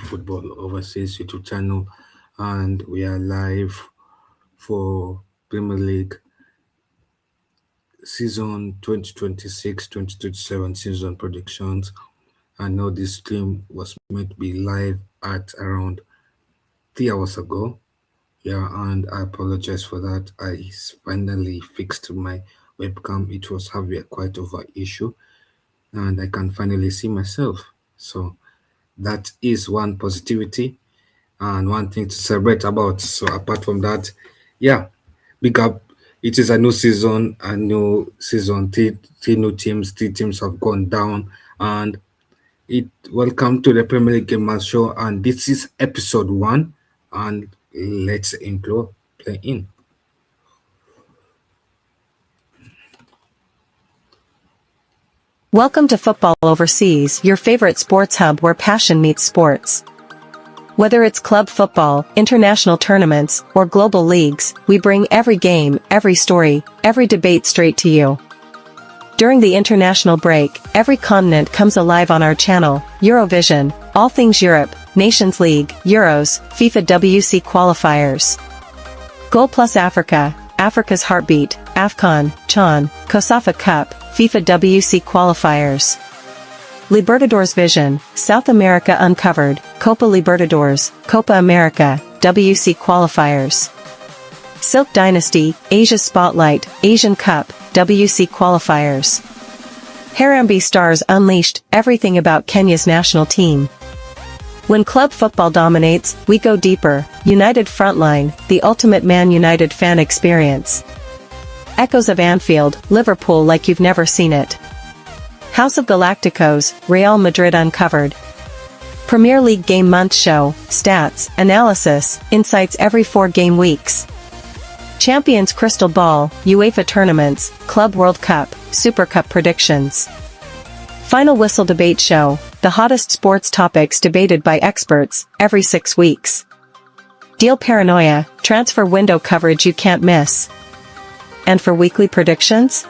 Football Overseas YouTube channel, and we are live for Premier League season 2026-2027 season predictions. I know this stream was meant to be live at around 3 hours ago. Yeah, and I apologize for that. I finally fixed my webcam. It was having a quite over issue, and I can finally see myself. So that is one positivity and one thing to celebrate about. So apart from that, yeah, big up. It is a new season, a new season. Three new teams, three teams have gone down, and it welcome to the Premier League Gamers Show, and this is episode one. And let's intro play in. Welcome to Football Overseas, your favorite sports hub where passion meets sports. Whether it's club football, international tournaments, or global leagues, we bring every game, every story, every debate straight to you. During the international break, every continent comes alive on our channel. Eurovision, all things Europe, Nations League, Euros, FIFA WC qualifiers. Goal Plus Africa, Africa's Heartbeat, AFCON, CHAN, COSAFA Cup, FIFA WC qualifiers. Libertadores Vision, South America Uncovered, Copa Libertadores, Copa America, WC qualifiers. Silk Dynasty, Asia Spotlight, Asian Cup, WC qualifiers. Harambee Stars Unleashed, everything about Kenya's national team. When club football dominates, we go deeper. United Frontline, the ultimate Man United fan experience. Echoes of Anfield, Liverpool like you've never seen it. House of Galacticos, Real Madrid Uncovered. Premier League Game Month Show, stats, analysis, insights every 4 game weeks. Champions Crystal Ball, UEFA Tournaments, Club World Cup, Super Cup predictions. Final Whistle Debate Show, the hottest sports topics debated by experts, every 6 weeks. Deal Paranoia, transfer window coverage you can't miss. And for weekly predictions?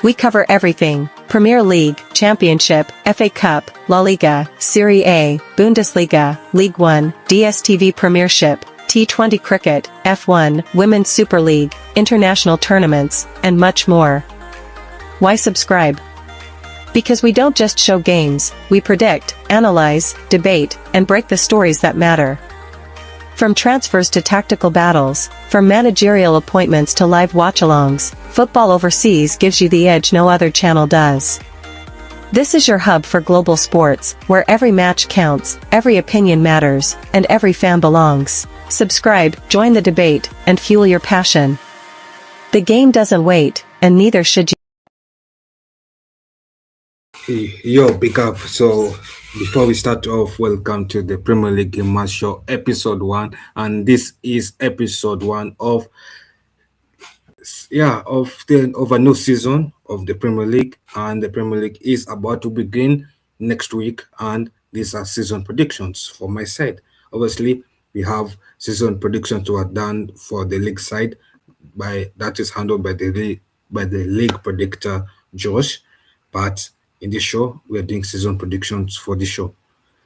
We cover everything: Premier League, Championship, FA Cup, La Liga, Serie A, Bundesliga, League One, DStv Premiership, T20 Cricket, F1, Women's Super League, international tournaments, and much more. Why subscribe? Because we don't just show games, we predict, analyze, debate, and break the stories that matter. From transfers to tactical battles, from managerial appointments to live watch-alongs, Football Overseas gives you the edge no other channel does. This is your hub for global sports, where every match counts, every opinion matters, and every fan belongs. Subscribe, join the debate, and fuel your passion. The game doesn't wait, and neither should you. Yo, big up. So before we start off, welcome to the Premier League Gamers Show episode 1, and this is episode 1 of a new season of the Premier League, and the Premier League is about to begin next week, and these are season predictions for my side. Obviously, we have season predictions to are done for the league side, that is handled by the league predictor Josh, but in this show, we are doing season predictions for the show.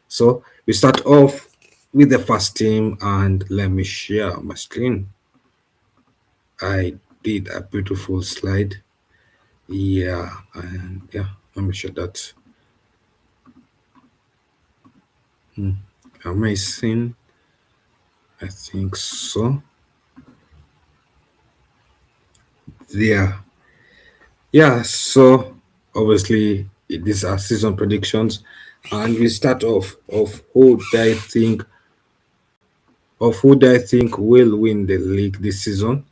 So we start off with the first team, and let me share my screen. I did a beautiful slide. Yeah, and let me share that. Amazing. I think so. Yeah, so obviously these are season predictions, and we start off of who do I think will win the league this season.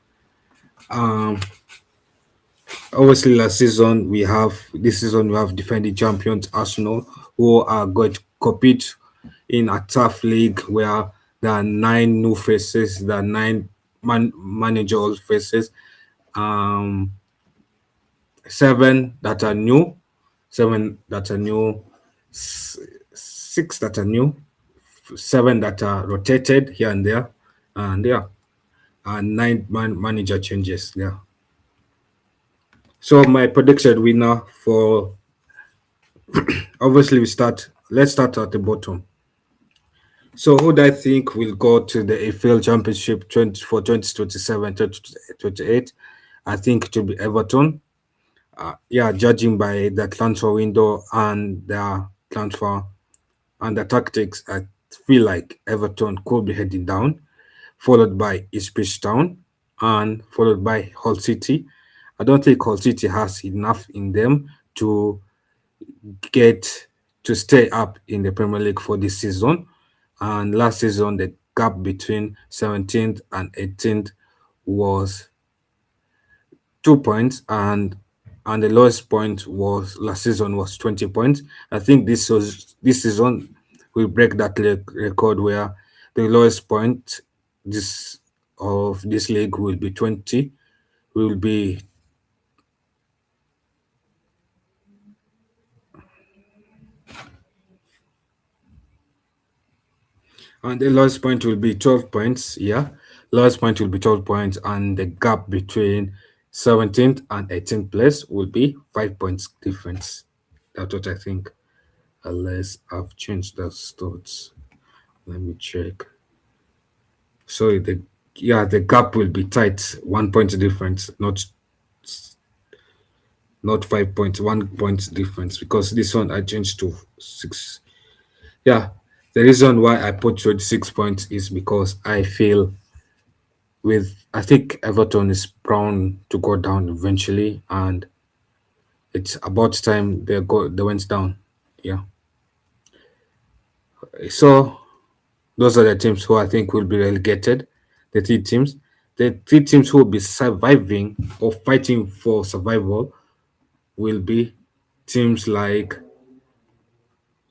Obviously this season we have defending champions Arsenal, who are going to compete in a tough league where there are 9 new faces, there are 9 managerial faces, 7 that are new, 6 that are new, 7 that are rotated here and there, and 9 manager changes. Yeah. So my predicted winner for obviously let's start at the bottom. So who do I think will go to the AFL Championship 20, for 2027, 2028? I think it will be Everton. Yeah, judging by the transfer window and the transfer and the tactics, I feel like Everton could be heading down, followed by Ipswich Town, and followed by Hull City. I don't think Hull City has enough in them to get to stay up in the Premier League for this season. And last season, the gap between 17th and 18th was 2 points, and the lowest point was last season was 20 points. I think this season will break that record where the lowest point this of this league will be 20. Will be And the lowest point will be 12 points. Yeah. Lowest point will be 12 points. And the gap between 17th and 18th place will be 5 points difference. That's what I think. Unless I've changed those thoughts. Let me check. So the gap will be tight. 1 point difference, not 5 points, 1 point difference. Because this one I changed to six. Yeah. The reason why I put 26 points is because I feel I think Everton is bound to go down eventually, and it's about time they went down. Yeah. So those are the teams who I think will be relegated. The three teams. The three teams who will be surviving or fighting for survival will be teams like,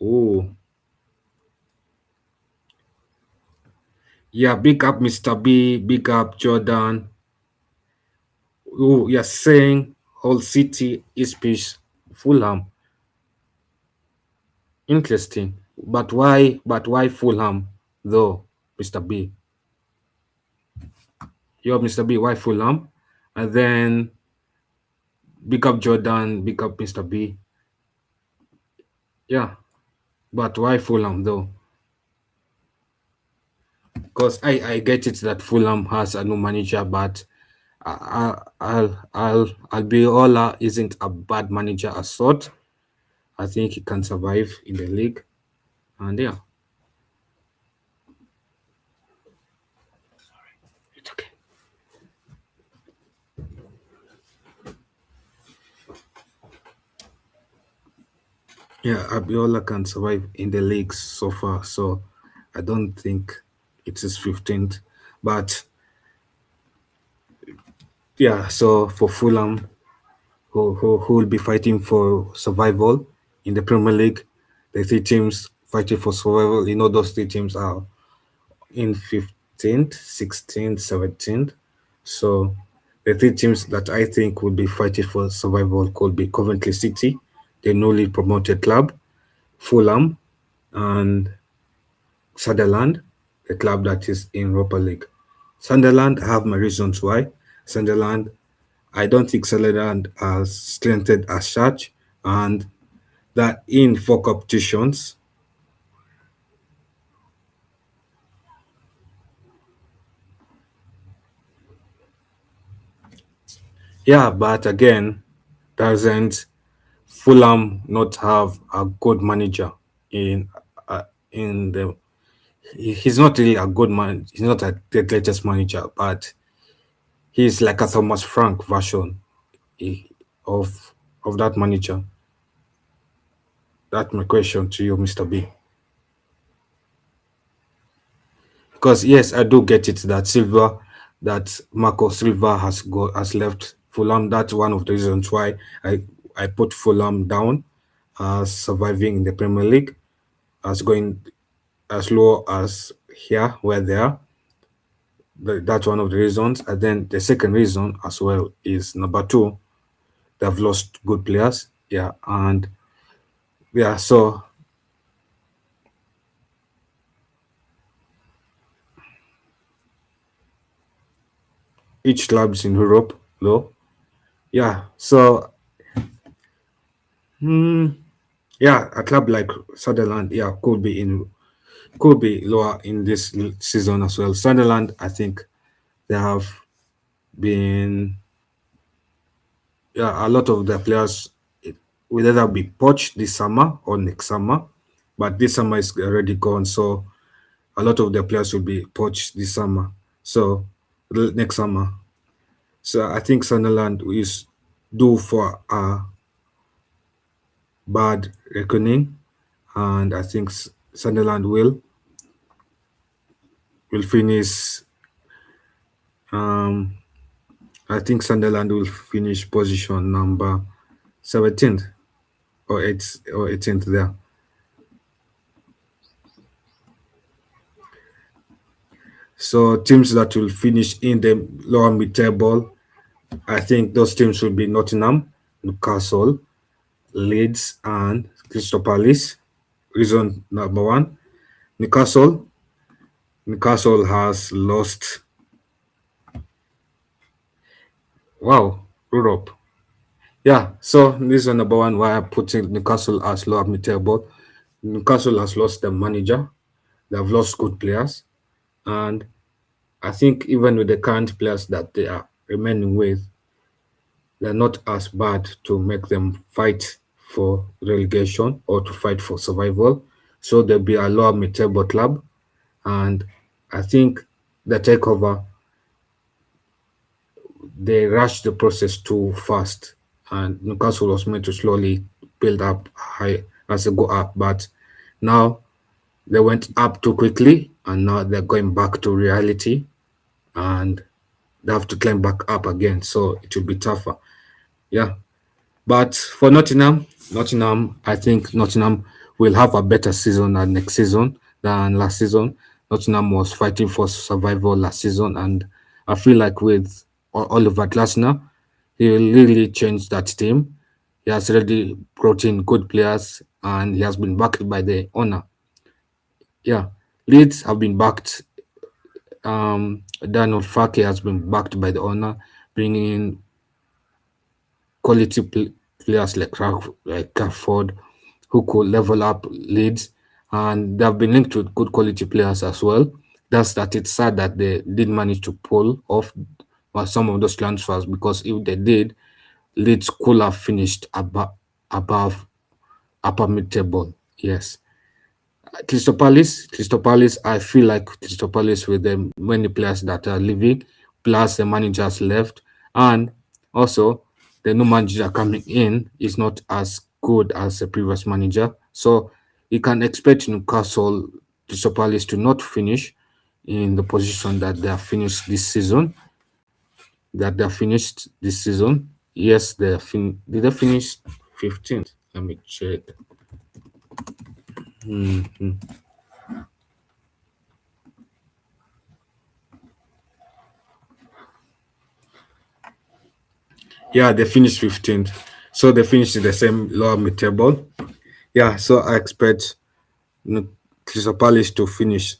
oh yeah, big up Mr. B, big up Jordan. Oh, you're saying Hull City, Ipswich, Fulham. Interesting. But why Fulham though, Mr. B? You're Mr. B, why Fulham? And then big up Jordan, big up Mr. B. Yeah. But why Fulham though? Because I get it that Fulham has a new manager, but Albiola isn't a bad manager as sort. I think he can survive in the league. And yeah, it's okay. Yeah, Abiola can survive in the leagues so far, so I don't think it is 15th. But yeah, so for Fulham, who will be fighting for survival in the Premier League, the three teams fighting for survival, those three teams are in 15th, 16th, 17th. So the three teams that I think will be fighting for survival could be Coventry City, the newly promoted club, Fulham, and Sunderland, a club that is in Europa League. Sunderland, I have my reasons why. Sunderland, I don't think Sunderland has strengthened as such, and that in four competitions. Yeah, but again, doesn't Fulham not have a good manager in the? He's not really a good man. He's not the greatest manager, but he's like a Thomas Frank version eh, of of that manager. That's my question to you, Mr. B. Because yes, I do get it that Marco Silva has left Fulham. That's one of the reasons why I put Fulham down as surviving in the Premier League, as going as low as here where they are. That's one of the reasons. And then the second reason as well is number two, they've lost good players. Yeah, and yeah, so each clubs in Europe, though. Yeah, so yeah, a club like Sunderland, yeah, could be in. could be lower in this season as well. Sunderland, I think they have been, yeah, a lot of the players will either be poached this summer or next summer, but this summer is already gone, so a lot of the players will be poached this summer. So next summer. So I think Sunderland is due for a bad reckoning, and I think Sunderland will finish. Um, I think Sunderland will finish position number 17th or 8th or 18th there. So teams that will finish in the lower mid table, I think those teams will be Nottingham, Newcastle, Leeds, and Crystal Palace. Reason number one, Newcastle. Newcastle has lost. Wow, Europe. Yeah, so this is number one why I'm putting Newcastle as lower mid table. Newcastle has lost their manager. They have lost good players, and I think even with the current players that they are remaining with, they're not as bad to make them fight for relegation or to fight for survival. So there'll be a lower mid-table club, and I think the takeover they rushed the process too fast, and Newcastle was meant to slowly build up high as they go up, but now they went up too quickly, and now they're going back to reality, and they have to climb back up again. So it will be tougher. Yeah. But for Nottingham, I think Nottingham will have a better season next season than last season. Nottingham was fighting for survival last season, and I feel like with Oliver Glasner, he will really change that team. He has already brought in good players, and he has been backed by the owner. Yeah, Leeds have been backed. Daniel Farke has been backed by the owner, bringing in quality players like Crawford, who could level up Leeds, and they have been linked with good quality players as well. That's that it's sad that they didn't manage to pull off some of those transfers, because if they did, Leeds could have finished above upper mid table. Yes. Crystal Palace, I feel like Crystal Palace with the many players that are leaving, plus the managers left, and also the new manager coming in is not as good as the previous manager. So you can expect Crystal Palace to not finish in the position that they are finished this season. That they are finished this season. Yes, did they finish 15th? Let me check. Mhm. Yeah, they finished 15th. So they finished in the same lower mid table. Yeah, so I expect Crystal Palace to finish.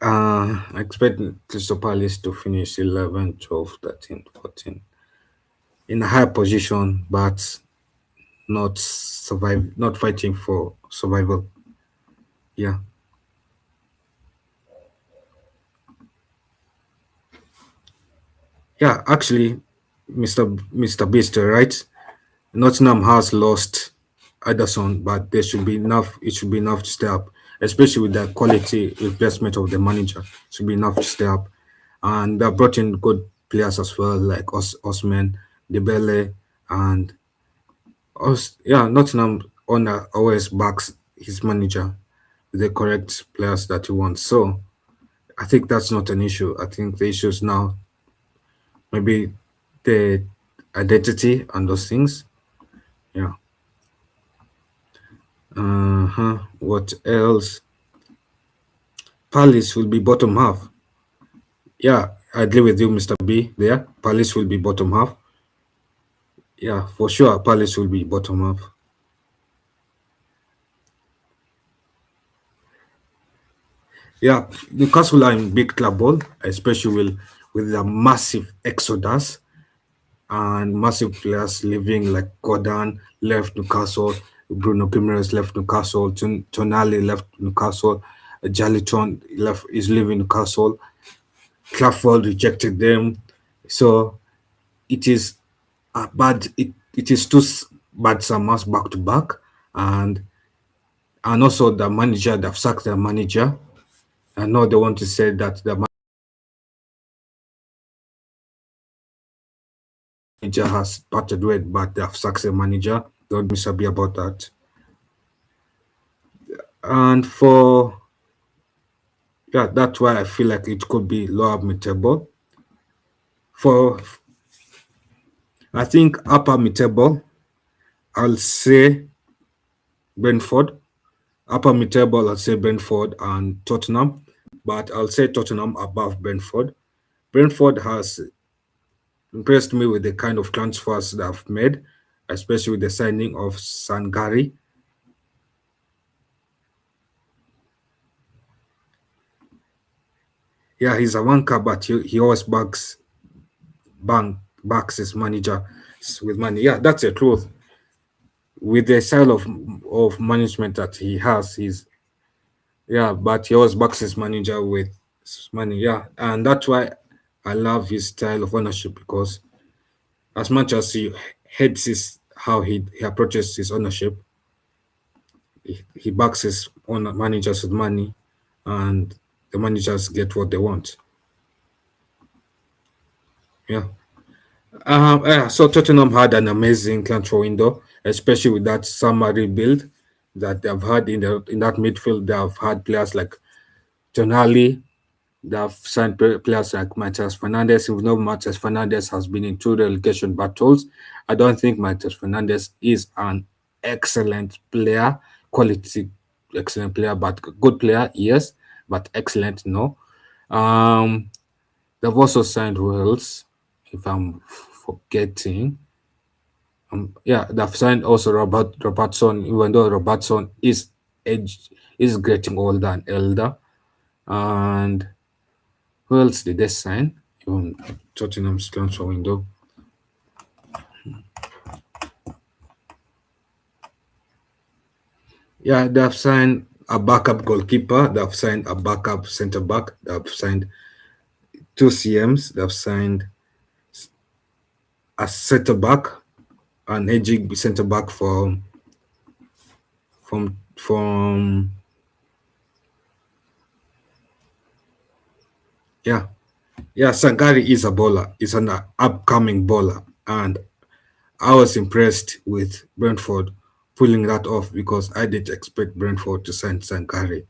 I expect Crystal Palace to finish 11, 12, 13, 14 in a high position, but not fighting for survival. Yeah, yeah. Actually, Mr. Beast, right? Nottingham has lost Ederson, but there should be enough. It should be enough to stay up, especially with the quality replacement of the manager. It should be enough to stay up, and they brought in good players as well, like Osman, Debele, and yeah, Nottingham owner always backs his manager with the correct players that he wants. So I think that's not an issue. I think the issue is now maybe the identity and those things. Yeah. What else? Palace will be bottom half. Yeah, I agree with you, Mr. B. There, Palace will be bottom half. Yeah, for sure, Palace will be bottom half. Yeah, Newcastle are in big trouble, especially with the massive exodus and massive players leaving, like Gordon left Newcastle, Bruno Guimaraes left Newcastle. Tonali left Newcastle. Jaliton left is leaving Newcastle. Trafford rejected them. So it is a bad. It is two bad summers back to back, and also the manager, they've sacked their manager. I know they want to say that the manager has parted ways, but they've sacked the manager. Don't be happy about that. And for yeah, that's why I feel like it could be lower mid table. For I think upper mid table, I'll say Brentford. Upper mid table, I'll say Brentford and Tottenham, but I'll say Tottenham above Brentford. Brentford has impressed me with the kind of transfers they've made, especially with the signing of Sangari. Yeah, he's a wanker, but he always backs his manager with money. Yeah, that's the truth. With the style of management that he has, yeah, but he always backs his manager with money. Yeah, and that's why I love his style of ownership because as much as he hates how he approaches his ownership, he backs his own managers with money, and the managers get what they want. Yeah. Yeah, so Tottenham had an amazing transfer window, especially with that summer rebuild that they've had in that midfield. They've had players like Tonali. They've signed players like Matheus Fernandes. Even though Matheus Fernandes has been in two relegation battles, I don't think Matheus Fernandes is an excellent player, quality excellent player, but good player, yes, but excellent, no. Um, they've also signed who else? If I'm forgetting, yeah, they've signed also Robertson. Even though Robertson is getting older and elder, and who else did they sign? Even Tottenham's transfer window. Yeah, they've signed a backup goalkeeper. They've signed a backup centre back. They've signed two CMs. They've signed a centre back, an aging centre back from yeah. Yeah, Sangari is a bowler. He's an upcoming bowler, and I was impressed with Brentford pulling that off because I didn't expect Brentford to sign Sangari.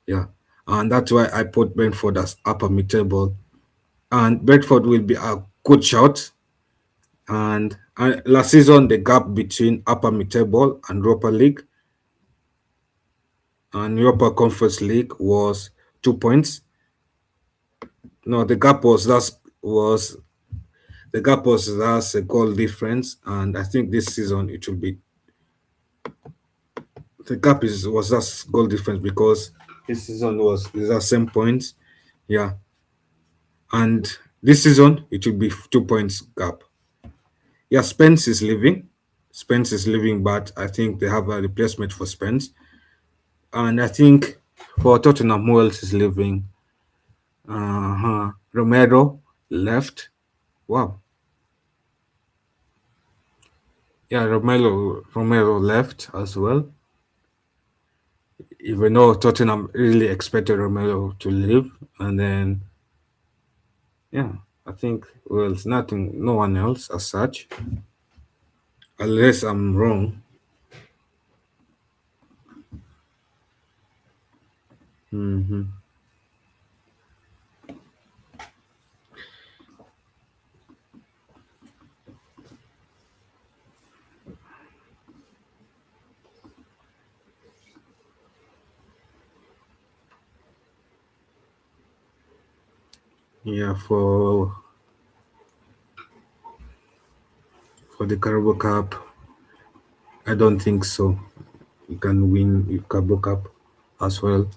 Yeah, and that's why I put Brentford as upper mid table, and Brentford will be a good shout. And last season, the gap between upper mid table and Europa League and Europa Conference League was 2 points. No, the gap was that's a goal difference, and I think this season it will be the gap was just goal difference because this season was the same points. Yeah, and this season it will be 2 points gap. Yeah, Spence is leaving, but I think they have a replacement for Spence. And I think for Tottenham, who else is leaving? Romero left. Wow. Yeah, Romero left as well. Even though Tottenham really expected Romero to leave, and then yeah, I think well, it's nothing, no one else as such, unless I'm wrong. Hmm. Yeah, for the Carabao Cup, I don't think so. You can win the Carabao Cup as well.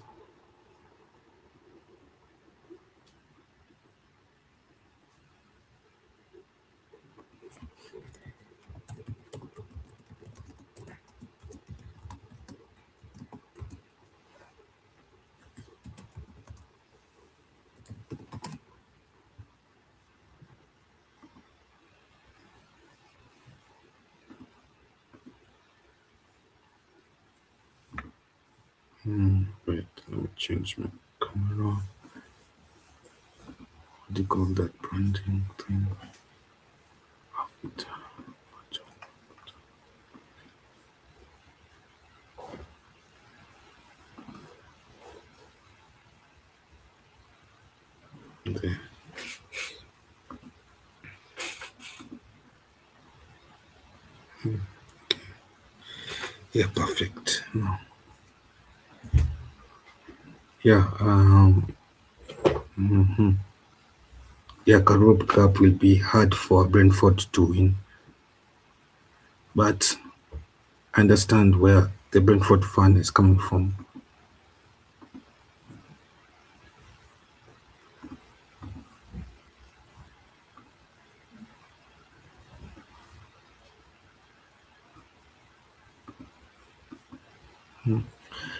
Wait, let me change my camera. What do you call that branding thing? There. Yeah, perfect. No. Yeah, yeah, Carroll Cup will be hard for Brentford to win, but I understand where the Brentford fan is coming from.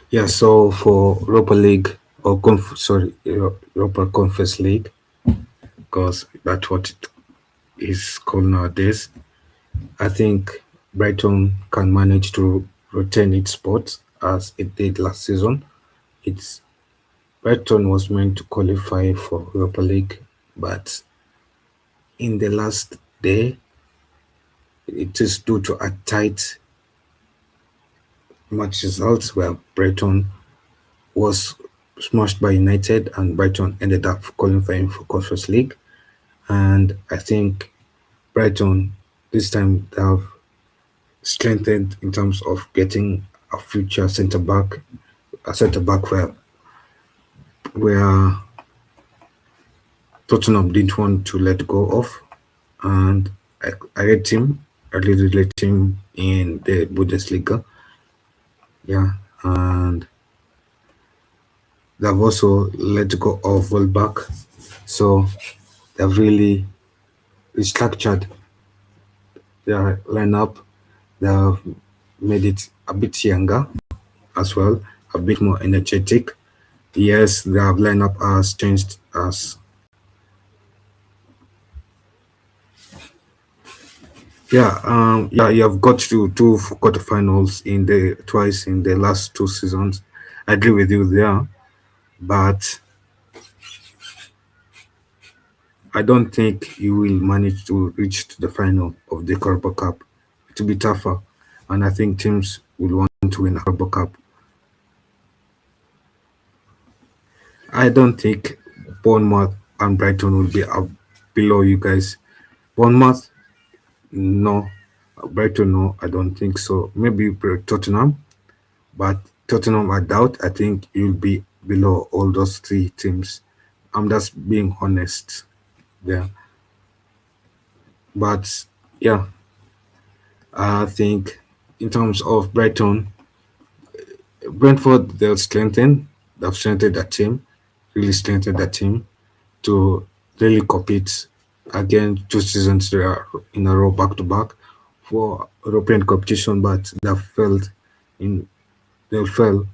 Yeah, so for Europa League or Europa Conference League, because that's what it is called nowadays. I think Brighton can manage to retain its spot as it did last season. It's Brighton was meant to qualify for Europa League, but in the last day, it is due to a tight match results where Brighton was smashed by United and Brighton ended up qualifying for Conference League. And I think Brighton this time they have strengthened in terms of getting a future centre back, a centre back where Tottenham didn't want to let go of, and I rate him. I really rate him in the Bundesliga. Yeah, and they've also let go of Welbeck, so they've really restructured their lineup. They've made it a bit younger as well, a bit more energetic. Yes, their lineup has changed as yeah, you have got to two quarterfinals in the twice in the last two seasons. I agree with you there, but I don't think you will manage to reach to the final of the Carabao Cup. It will be tougher, and I think teams will want to win a Carabao Cup. I don't think Bournemouth and Brighton will be up below you guys. Bournemouth, no. Brighton, no. I don't think so. Maybe Tottenham, but Tottenham, I doubt. I think you'll be below all those three teams. I'm just being honest there. But yeah, I think in terms of Brighton, Brentford, they've strengthened that team, really strengthened that team to really compete again 2 seasons in a row back to back for European competition, but in they fell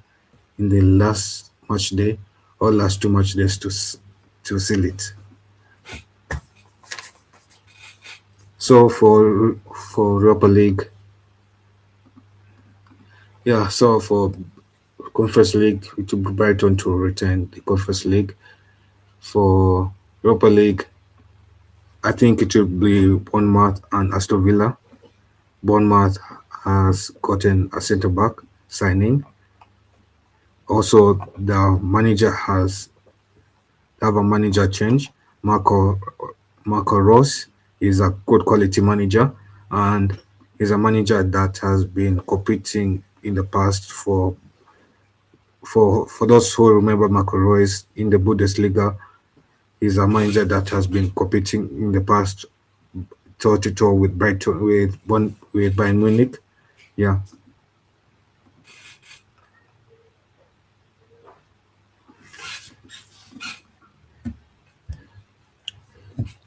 in the last match day or last two match days to seal it. So for Europa League, yeah. So for Conference League, it will be Brighton to retain the Conference League. For Europa League, I think it will be Bournemouth and Aston Villa. Bournemouth has gotten a centre back signing. Also, the manager has have a manager change. Marco Marco Ross is a good quality manager, and he's a manager that has been competing in the past for those who remember Marco Royce in the Bundesliga. He's a manager that has been competing in the past toe to toe with Brighton with Bayern Munich. Yeah.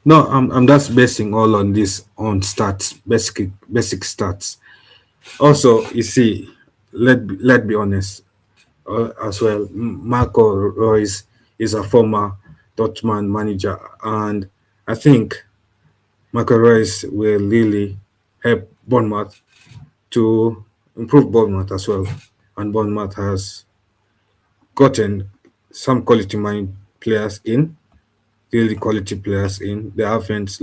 No, I'm just basing all on this on stats, basic stats. Also, you see, let be honest as well. Marco Royce is a former Dortmund manager, and I think Marco Royce will really help Bournemouth to improve Bournemouth as well. And Bournemouth has gotten some quality players in, really quality players in. They haven't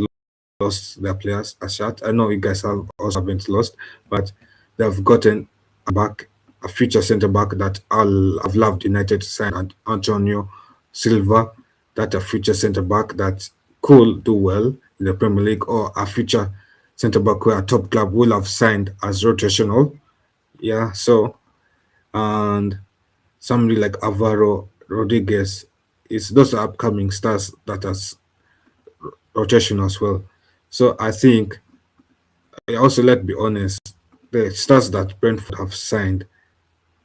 lost their players as such. I know you guys have also haven't lost, but they've gotten back a future centre back that I've loved United to sign, and Antonio Silva, that a future centre back that could do well in the Premier League, or a future centre back where a top club will have signed as rotational. Yeah, so and somebody like Alvaro Rodriguez is those are upcoming stars that are rotational as well. So I think also, let's be honest, the stars that Brentford have signed,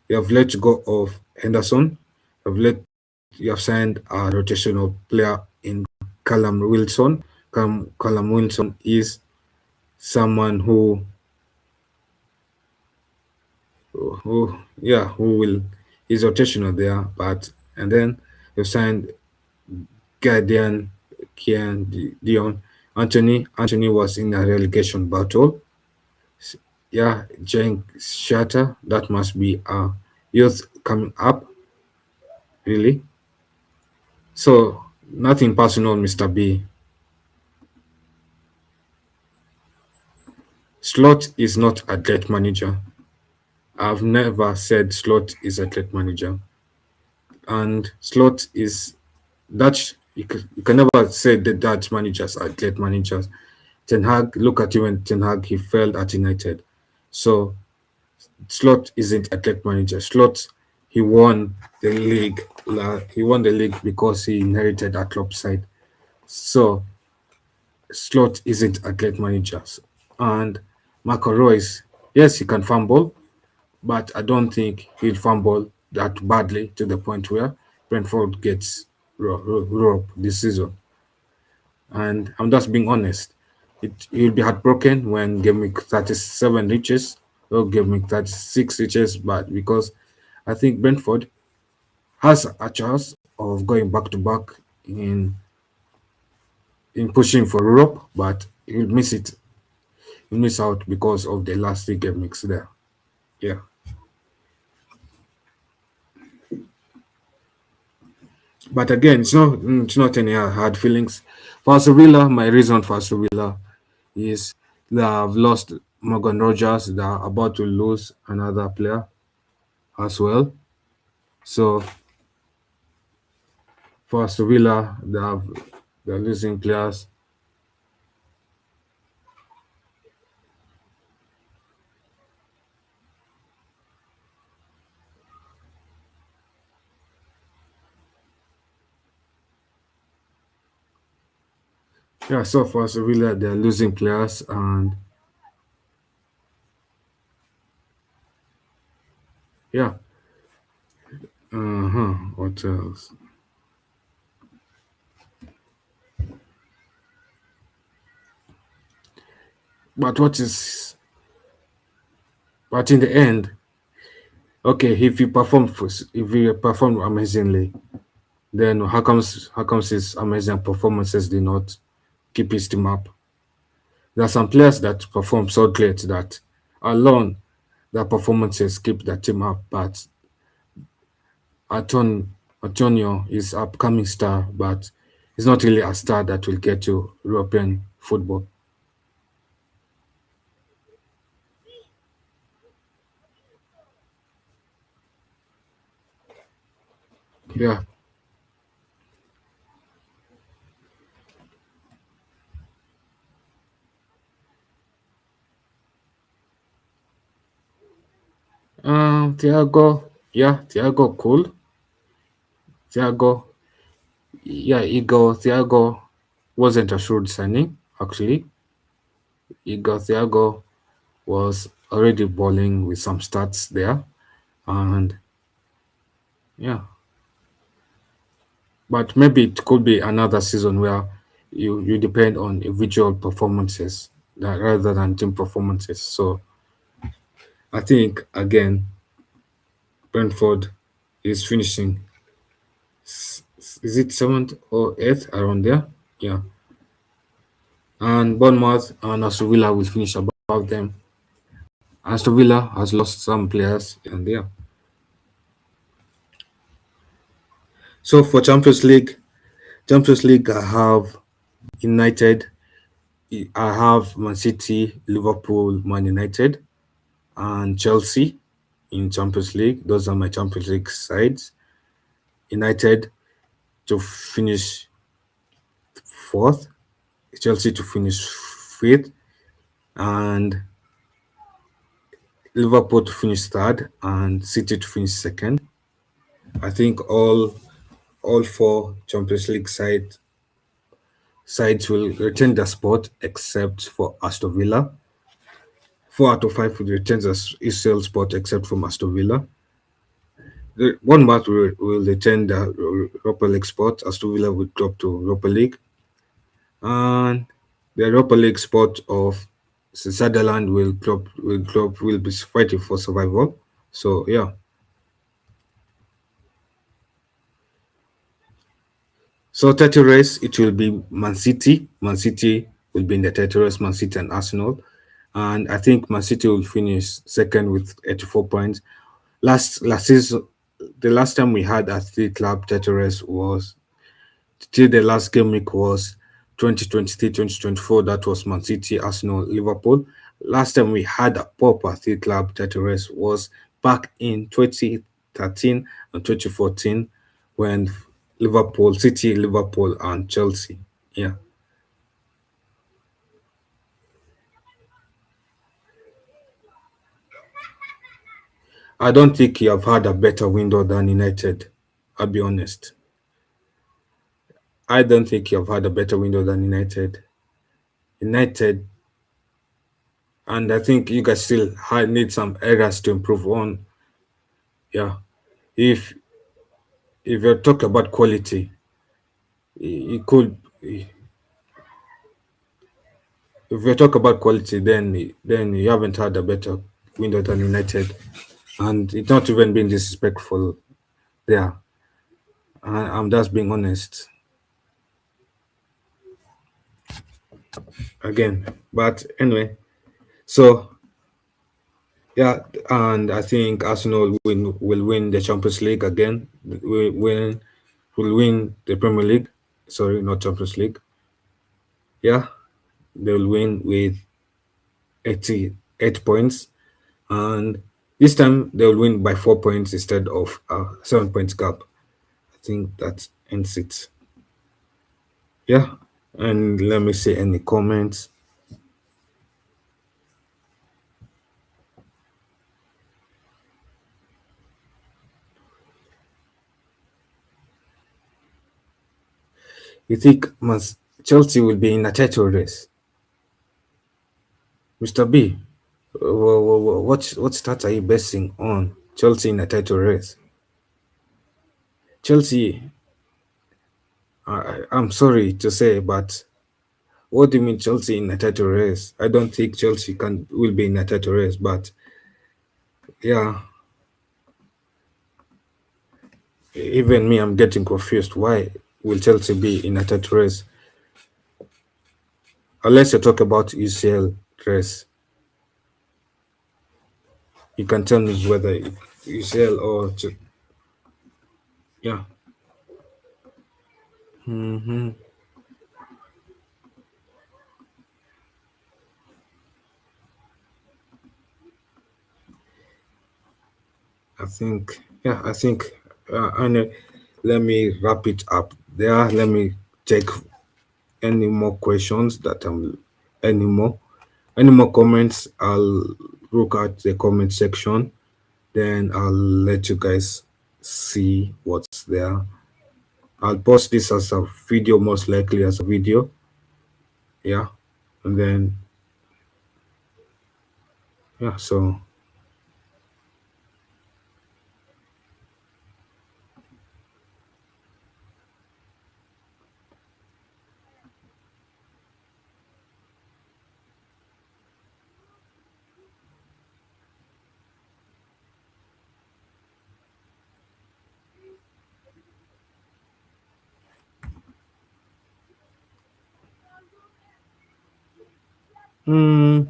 you have let go of Henderson, you have signed a rotational player in Callum Wilson. Callum Wilson is someone who will is rotational there, but and then you signed Guardian Kian Dion. Anthony was in a relegation battle. Yeah, Jane Shatter, that must be a youth coming up, really. So, nothing personal, Mr. B. Slot is not a great manager. I've never said Slot is a great manager. And Slot is Dutch, you can never say the Dutch managers are great managers. Ten Hag, look at even Ten Hag, he failed at United. So, Slot isn't a great manager. Slot, he won the league. He won the league because he inherited a club side. So Slot isn't a great manager. And Marco Royce, yes, he can fumble, but I don't think he'll fumble that badly to the point where Brentford gets rope this season. And I'm just being honest. You'll be heartbroken when game week 37 reaches or game week 36 reaches, but because I think Brentford has a chance of going back to back in pushing for Europe, but you'll miss it. You'll miss out because of the last three game weeks there. Yeah. But again, it's not any hard feelings. For Aston Villa, my reason for Aston Villa is they have lost Morgan Rogers. They are about to lose another player as well. So for Aston Villa, they're losing players. Yeah, so for Aston Villa, they're losing players, and yeah. What else? But what is? But in the end, okay, if you perform amazingly, then how comes his amazing performances did not keep his team up? There are some players that perform so great that alone their performances keep the team up. But Anton, Antonio is upcoming star, but he's not really a star that will get to European football. Yeah. Thiago, yeah, Thiago cool. Thiago, yeah, Thiago wasn't a shrewd signing, actually. Thiago was already balling with some stats there. And yeah, but maybe it could be another season where you depend on individual performances rather than team performances. So I think, again, Brentford is finishing, is it seventh or eighth around there? Yeah. And Bournemouth and Aston Villa will finish above them. Aston Villa has lost some players, and yeah. So for Champions League, I have United, I have Man City, Liverpool, Man United, and Chelsea in Champions League. Those are my Champions League sides. United to finish fourth, Chelsea to finish fifth, and Liverpool to finish third, and City to finish second. I think all four Champions League sides will retain their spot except for Aston Villa. 4 out of 5 will retain their ECL spot except from Aston Villa. One match will retain the Europa League spot. Aston Villa will drop to Europa League, and the Europa League spot of Sunderland will be fighting for survival. So yeah. So title race, it will be Man City. Man City will be in the title race, Man City and Arsenal. And I think Man City will finish second with 84 points. Last season, the last time we had a three club title race was till the last game week was 2023-2024. That was Man City, Arsenal, Liverpool. Last time we had a proper three club title race was back in 2013 and 2014 when Liverpool, City, Liverpool, and Chelsea. Yeah. I don't think you have had a better window than United. I'll be honest. I don't think you have had a better window than United. United, and I think you guys still need some areas to improve on. Yeah. If if you talk about quality, you could. If you talk about quality, then you haven't had a better window than United, and it's not even being disrespectful. There, I'm just being honest again. But anyway, so yeah, and I think Arsenal will win the Champions League again. Will win the Premier League. Sorry, not Champions League. Yeah, they'll win with 88 points, and this time they'll win by 4 points instead of a 7 points gap. I think that ends it. Yeah, and let me see any comments. You think Chelsea will be in a title race, Mr. B? What stats are you basing on Chelsea in a title race? Chelsea, I'm sorry to say, but what do you mean Chelsea in a title race? I don't think Chelsea will be in a title race, but yeah, even me, I'm getting confused. Why will Chelsea be in a title race? Unless you talk about UCL race, you can tell me whether UCL or yeah. hmm I think, and let me wrap it up there. Let me take any more questions that any more any more comments. I'll look at the comment section, then I'll let you guys see what's there. I'll post this as a video, most likely as a video. Yeah, and then yeah, so mm,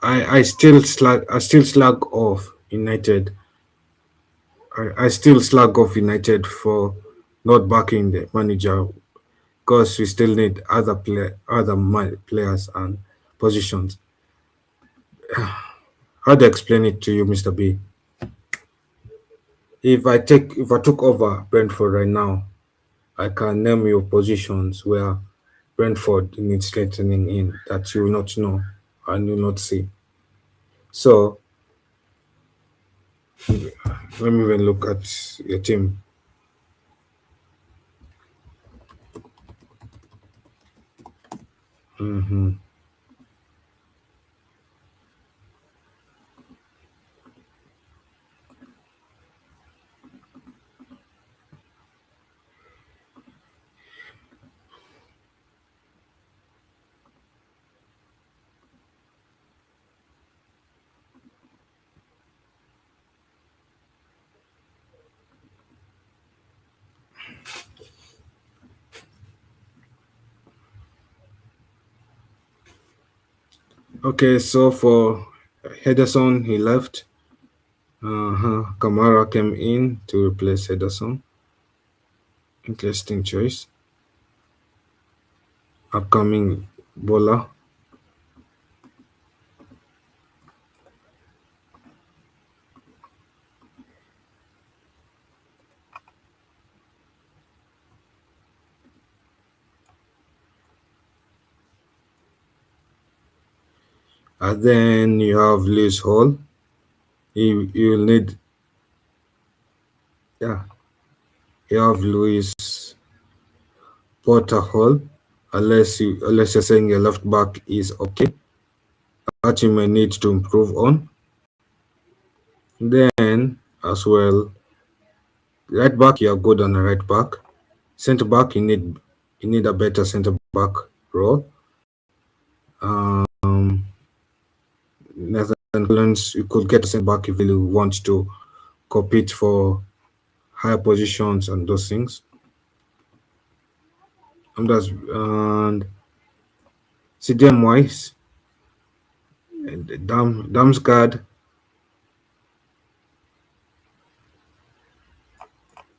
I still slag off United. I still slag off United for not backing the manager because we still need players and positions. How to explain it to you, Mr. B? If I took over Brentford right now, I can name you positions where Brentford needs strengthening in that you will not know and you will not see. So let me even look at your team. hmm Okay, so for Henderson, he left. Kamara came in to replace Henderson. Interesting choice. Upcoming bowler. And then you have Lewis Hall. You'll need, yeah, you have Lewis Potter Hall. Unless you're saying your left back is okay, that you may need to improve on. Then as well, right back you're good on the right back. Centre back you need a better centre back role. Um, Nathan Collins, you could get a centre back if you really want to compete for higher positions and those things. And CDM wise, Damsgaard,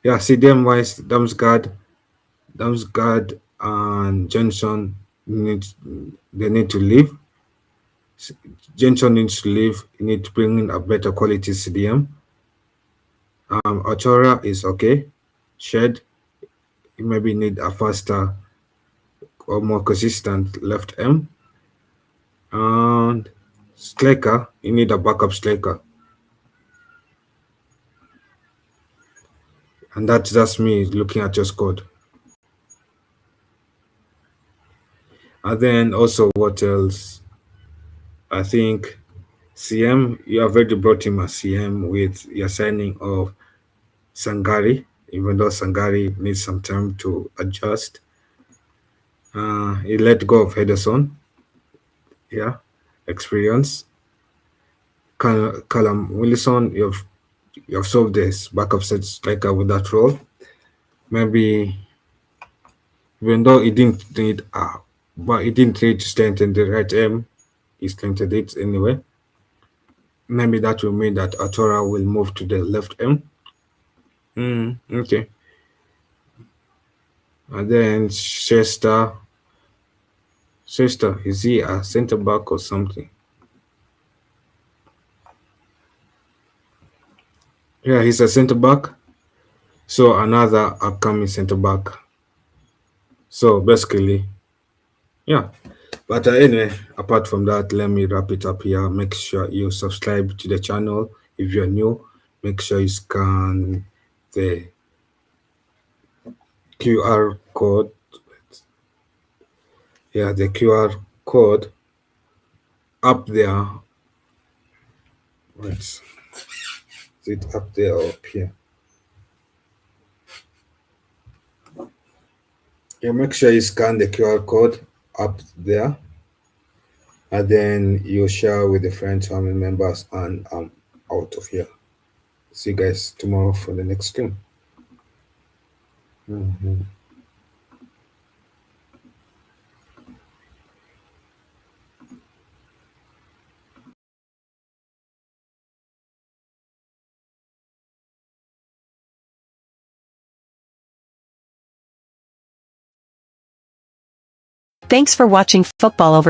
yeah, CDM wise, Damsgaard and Johnson they need to leave. Johnson needs to leave. You need to bring in a better quality CDM. Ochora is okay. Shed, you maybe need a faster or more consistent left M. And striker, you need a backup striker. And that's just me looking at your squad. And then also what else? I think CM, you have already brought him as CM with your signing of Sangari, even though Sangari needs some time to adjust. He let go of Henderson, yeah, experience. Callum Wilson, you've solved this backup set striker with that role. Maybe even though he didn't need but he didn't need to strengthen the right M, he strengthened it anyway. Maybe that will mean that Atora will move to the left M. Okay. And then Chester, is he a centre back or something? Yeah, he's a centre back. So another upcoming centre back. So basically, yeah. But anyway, apart from that, let me wrap it up here. Make sure you subscribe to the channel if you're new. Make sure you scan the QR code. Yeah, the QR code up there. Wait, is it up there or up here? Yeah, make sure you scan the QR code up there, and then you share with the friends, family members, and I'm out of here. See you guys tomorrow for the next stream. Thanks for watching Football Over